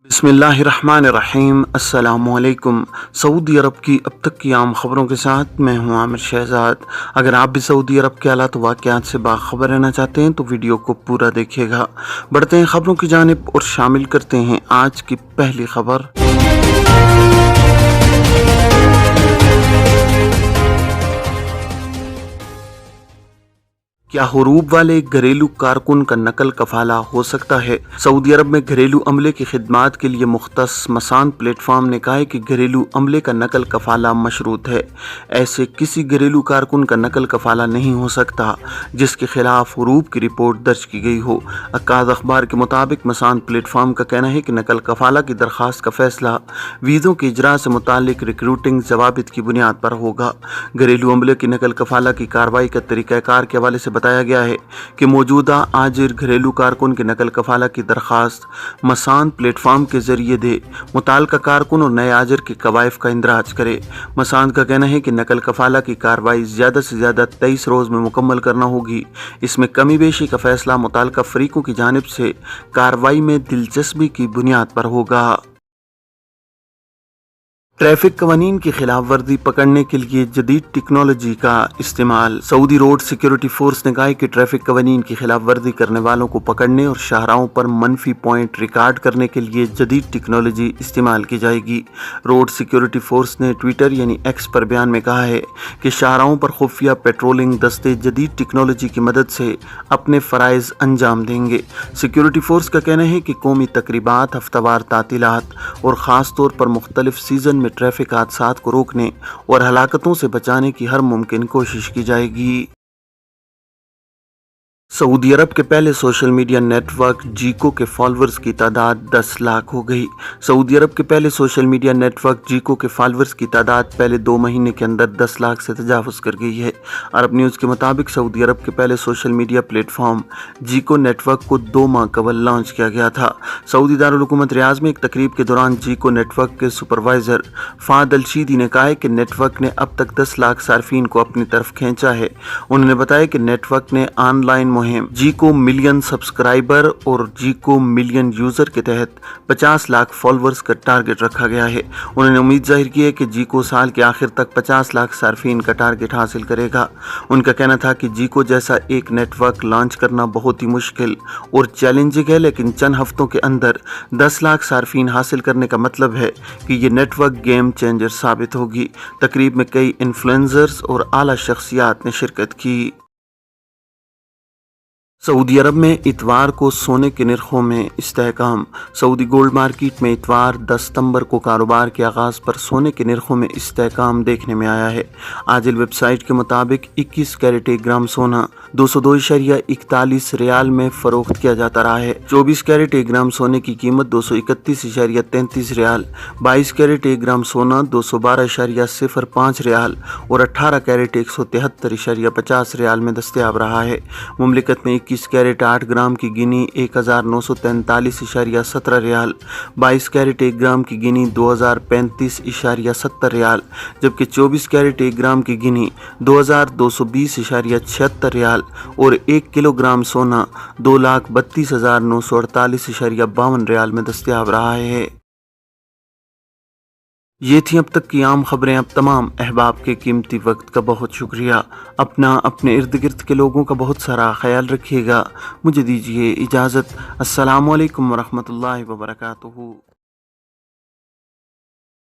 बिस्मिल्लाहिर्रहमानिर्रहीम। अस्सलामुअलैकुम। सऊदी अरब की अब तक की आम खबरों के साथ मैं हूं आमिर शहजाद। अगर आप भी सऊदी अरब के हालात व वाक़यात से बाखबर रहना चाहते हैं तो वीडियो को पूरा देखिएगा। बढ़ते हैं खबरों की जानिब और शामिल करते हैं आज की पहली खबर। क्या हुरूब वाले घरेलू कारकुन का नकल कफाला हो सकता है? सऊदी अरब में घरेलू अमले की खिदमात के लिए मुख्तस मसान प्लेटफॉर्म ने कहा है कि घरेलू अमले का नकल कफाला मशरूत है। ऐसे किसी घरेलू कारकुन का नकल कफाला नहीं हो सकता जिसके खिलाफ हुरूब की रिपोर्ट दर्ज की गई हो। अक्काद अखबार के मुताबिक मसान प्लेटफॉर्म का कहना है कि नकल कफाला की दरख्वास्त का फैसला वीज़ों के इजरा से मुतालिक रिक्रूटिंग जवाबित की बुनियाद पर होगा। घरेलू अमले की नकल कफाला की कार्रवाई का तरीक़ाकार के हवाले से बताया गया है कि मौजूदा आजिर घरेलू कारकुन की नकल कफाला की दरख्वास्त मसान प्लेटफॉर्म के जरिए दे मुताल्लिका कारकुन और नए आजिर के कवायफ का इंदराज करे। मसान का कहना है कि नकल कफाला की कार्रवाई ज़्यादा से ज़्यादा 23 रोज़ में मुकम्मल करना होगी। इसमें कमी बेशी का फैसला मुताल्लिका फरीकों की जानिब से कार्रवाई में दिलचस्पी की बुनियाद पर होगा। ट्रैफिक कवानीन की खिलाफ वर्जी पकड़ने के लिए जदीद टेक्नोलॉजी का इस्तेमाल। सऊदी रोड सिक्योरिटी फोर्स ने कहा है कि ट्रैफिक कवानीन की खिलाफ वर्जी करने वालों को पकड़ने और शाहराहों पर मनफी पॉइंट रिकॉर्ड करने के लिए जदीद टेक्नोलॉजी इस्तेमाल की जाएगी। रोड सिक्योरिटी फोर्स ने ट्विटर यानी एक्स पर बयान में कहा है कि शाहराहों पर खुफिया पेट्रोलिंग दस्ते जदीद टेक्नोलॉजी की मदद से अपने फ़राइज़ अंजाम देंगे। सिक्योरिटी फोर्स का कहना है कि कौमी तकरीबात, हफ्तावार तातीलात और ख़ास तौर पर मुख्तलिफ सीज़न में ट्रैफिक हादसात को रोकने और हलाकतों से बचाने की हर मुमकिन कोशिश की जाएगी। सऊदी अरब के पहले सोशल मीडिया नेटवर्क जीको के फॉलोअर्स की तादाद 10 लाख हो गई। सऊदी अरब के पहले सोशल मीडिया नेटवर्क जीको के फॉलोअर्स की तादाद पहले 2 महीने के अंदर 10 लाख से तजावुज़ कर गई है। अरब न्यूज़ के मुताबिक सऊदी अरब के पहले सोशल मीडिया प्लेटफॉर्म जीको नेटवर्क को 2 माह कबल लॉन्च किया गया था। सऊदी दारुल हुकूमत रियाज में एक तकरीब के दौरान जीको नेटवर्क के सुपरवाइज़र फाद अलशीदी ने कहा है कि नेटवर्क ने अब तक 10 लाख सार्फिन को अपनी तरफ खींचा है। उन्होंने बताया कि नेटवर्क ने ऑनलाइन जीको मिलियन सब्सक्राइबर और जीको मिलियन यूजर के तहत 50 लाख फॉलोअर्स का टारगेट रखा गया है। उन्होंने उम्मीद जाहिर की है कि जीको साल के आखिर तक 50 लाख सार्फिन का टारगेट हासिल करेगा। उनका कहना था कि जीको जैसा एक नेटवर्क लॉन्च करना बहुत ही मुश्किल और चैलेंजिंग है, लेकिन चंद हफ्तों के अंदर 10 लाख सार्फिन हासिल करने का मतलब है कि ये नेटवर्क गेम चेंजर साबित होगी। तकरीब में कई इन्फ्लुएंसर्स और आला शख्सियात ने शिरकत की। सऊदी अरब में इतवार को सोने के निर्खों में इस्तेहकाम। सऊदी गोल्ड मार्केट में इतवार 10 सितंबर को कारोबार के आगाज़ पर सोने के निर्खों में इस्तेहकाम देखने में आया है। आजिल वेबसाइट के मुताबिक 21 कैरेट 1 ग्राम सोना 202.41 रियाल में फ़रोख्त किया जाता रहा है। 24 कैरेट 1 ग्राम सोने की कीमत 231.33 रियाल, 22 कैरेट 1 ग्राम सोना 212.05 रियाल और 18 कैरेट 173.50 रियाल में दस्तयाब रहा है। मुमलिकत में 21 कैरेट 8 ग्राम की गिनी 1943.17 रियाल, 22 कैरेट 1 ग्राम की गिनी 2035.70 रियाल, जबकि 24 कैरेट 1 ग्राम की गिनी 2220.76 रियाल और 1 किलोग्राम सोना 2,32,948.52 रियाल में दस्तयाब रहा है। ये थी अब तक की आम खबरें। अब तमाम अहबाब के कीमती वक्त का बहुत शुक्रिया। अपना अपने इर्द गिर्द के लोगों का बहुत सारा ख्याल रखिएगा। मुझे दीजिए इजाज़त। अस्सलामु अलैकुम वरहमतुल्लाहि वबरकातुहू।